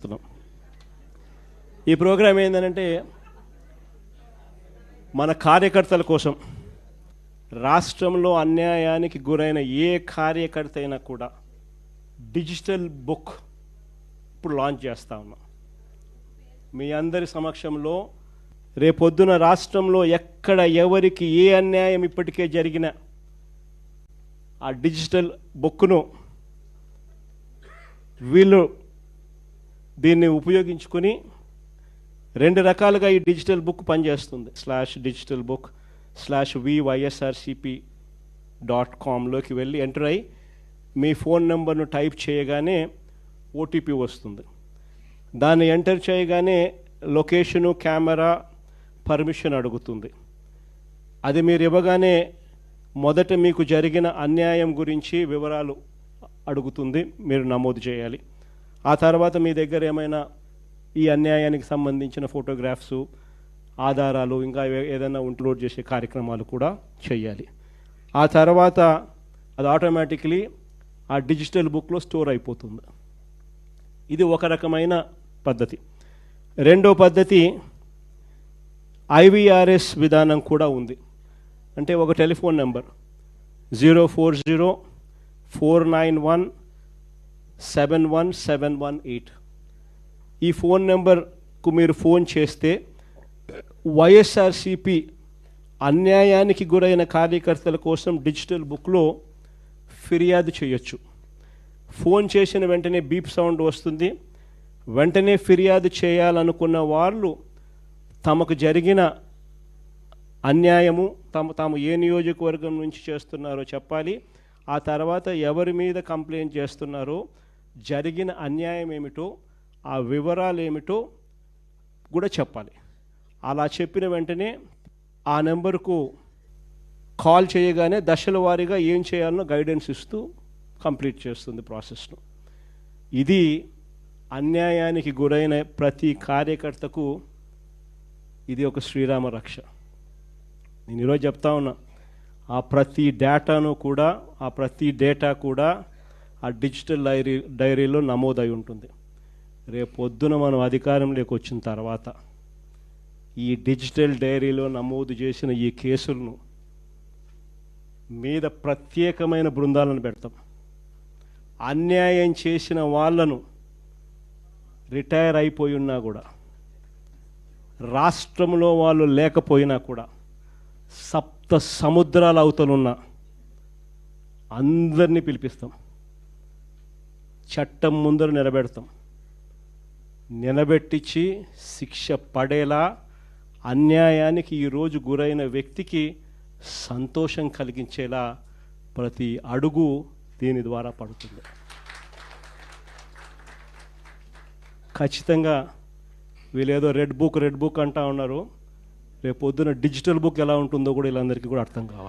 ఈ ప్రోగ్రాం ఏంటంటే మన కార్యకర్తల కోసం రాష్ట్రంలో అన్యాయానికి గురైన ఏ కార్యకర్త అయినా కూడా డిజిటల్ బుక్ ఇప్పుడు లాంచ్ చేస్తా ఉన్నాం. మీ అందరి సమక్షంలో రేపొద్దున రాష్ట్రంలో ఎక్కడ ఎవరికి ఏ అన్యాయం ఇప్పటికే జరిగిన ఆ డిజిటల్ బుక్ను వీళ్ళు దీన్ని ఉపయోగించుకొని రెండు రకాలుగా ఈ డిజిటల్ బుక్ పనిచేస్తుంది. /digitalbook/vySRCP.comలోకి వెళ్ళి ఎంటర్ అయ్యి మీ ఫోన్ నెంబర్ను టైప్ చేయగానే ఓటీపీ వస్తుంది. దాన్ని ఎంటర్ చేయగానే లొకేషను, కెమెరా, పర్మిషన్ అడుగుతుంది. అది మీరు ఇవ్వగానే మొదట మీకు జరిగిన అన్యాయం గురించి వివరాలు అడుగుతుంది, మీరు నమోదు చేయాలి. ఆ తర్వాత మీ దగ్గర ఏమైనా ఈ అన్యాయానికి సంబంధించిన ఫోటోగ్రాఫ్స్, ఆధారాలు, ఇంకా ఏదైనా అప్లోడ్ చేసే కార్యక్రమాలు కూడా చేయాలి. ఆ తర్వాత అది ఆటోమేటిక్లీ ఆ డిజిటల్ బుక్లో స్టోర్ అయిపోతుంది. ఇది ఒక రకమైన పద్ధతి. రెండో పద్ధతి IVRS విధానం కూడా ఉంది. అంటే ఒక టెలిఫోన్ నెంబర్ 040-491-71718. ఈ ఫోన్ నెంబర్కు మీరు ఫోన్ చేస్తే వైఎస్ఆర్సిపి అన్యాయానికి గురైన కార్యకర్తల కోసం డిజిటల్ బుక్లో ఫిర్యాదు చేయొచ్చు. ఫోన్ చేసిన వెంటనే బీప్ సౌండ్ వస్తుంది. వెంటనే ఫిర్యాదు చేయాలనుకున్న వాళ్ళు తమకు జరిగిన అన్యాయము, తాము ఏ నియోజకవర్గం నుంచి చేస్తున్నారో చెప్పాలి. ఆ తర్వాత ఎవరి మీద కంప్లైంట్ చేస్తున్నారో, జరిగిన అన్యాయం ఏమిటో, ఆ వివరాలు ఏమిటో కూడా చెప్పాలి. అలా చెప్పిన వెంటనే ఆ నెంబర్కు కాల్ చేయగానే దశల వారీగా ఏం చేయాలనో గైడెన్స్ ఇస్తూ కంప్లీట్ చేస్తుంది ప్రాసెస్ను. ఇది అన్యాయానికి గురైన ప్రతి కార్యకర్తకు ఇది ఒక శ్రీరామ రక్ష. నేను ఈరోజు చెప్తా ఉన్నా, ఆ ప్రతి డేటా కూడా ఆ డిజిటల్ డైరీలో నమోదై ఉంటుంది. రేపు పొద్దున మనం అధికారంలోకి వచ్చిన తర్వాత ఈ డిజిటల్ డైరీలో నమోదు చేసిన ఈ కేసులను మీద ప్రత్యేకమైన బృందాలను పెడతాం. అన్యాయం చేసిన వాళ్ళను రిటైర్ అయిపోయి ఉన్నా కూడా, రాష్ట్రంలో వాళ్ళు లేకపోయినా కూడా, సప్త సముద్రాల అవతలున్న అందరినీ పిలిపిస్తాం. చట్టం ముందర నిలబెట్టించి శిక్ష పడేలా అన్యాయానికి ఈరోజు గురైన వ్యక్తికి సంతోషం కలిగించేలా ప్రతి అడుగు దీని ద్వారా పడుతుంది. ఖచ్చితంగా వీళ్ళేదో రెడ్ బుక్ అంటా ఉన్నారు. రేపు పొద్దున డిజిటల్ బుక్ ఎలా ఉంటుందో కూడా వీళ్ళందరికీ కూడా అర్థం కావాలి.